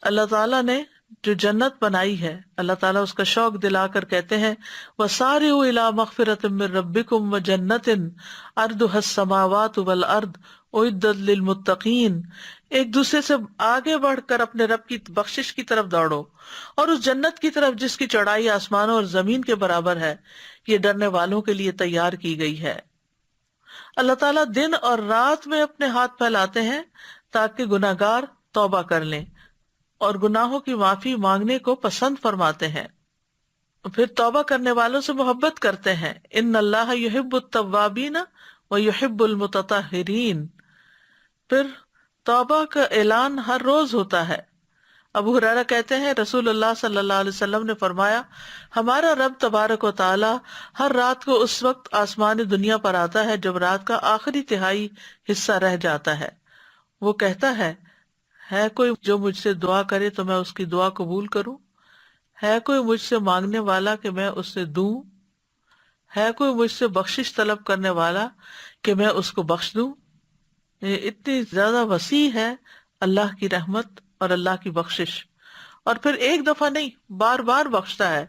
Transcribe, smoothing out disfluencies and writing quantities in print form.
اللہ تعالیٰ نے جو جنت بنائی ہے، اللہ تعالیٰ اس کا شوق دلا کر کہتے ہیں وَسَارِعُوا إِلَىٰ مَغْفِرَةٍ مِّن رَبِّكُمْ وَجَنَّةٍ عَرْضُهَا السَّمَاوَاتُ وَالْأَرْضُ أُعِدَّتْ لِلْمُتَّقِينَ۔ ایک دوسرے سے آگے بڑھ کر اپنے رب کی بخشش کی طرف دوڑو، اور اس جنت کی طرف جس کی چوڑائی آسمانوں اور زمین کے برابر ہے، یہ ڈرنے والوں کے لیے تیار کی گئی ہے۔ اللہ تعالیٰ دن اور رات میں اپنے ہاتھ پھیلاتے ہیں تاکہ گناہگار توبہ کر لیں اور گناہوں کی معافی مانگنے کو پسند فرماتے ہیں، پھر توبہ کرنے والوں سے محبت کرتے ہیں۔ ان اللہ یحب التوابین و یحب المتطہرین۔ پھر توبہ کا اعلان ہر روز ہوتا ہے۔ ابو ہریرہ کہتے ہیں رسول اللہ صلی اللہ علیہ وسلم نے فرمایا، ہمارا رب تبارک و تعالی ہر رات کو اس وقت آسمان دنیا پر آتا ہے جب رات کا آخری تہائی حصہ رہ جاتا ہے۔ وہ کہتا ہے کوئی جو مجھ سے دعا کرے تو میں اس کی دعا قبول کروں؟ ہے کوئی مجھ سے مانگنے والا کہ میں اس سے دوں؟ ہے کوئی مجھ سے بخشش طلب کرنے والا کہ میں اس کو بخش دوں؟ یہ اتنی زیادہ وسیع ہے اللہ کی رحمت اور اللہ کی بخشش، اور پھر ایک دفعہ نہیں، بار بار بخشتا ہے۔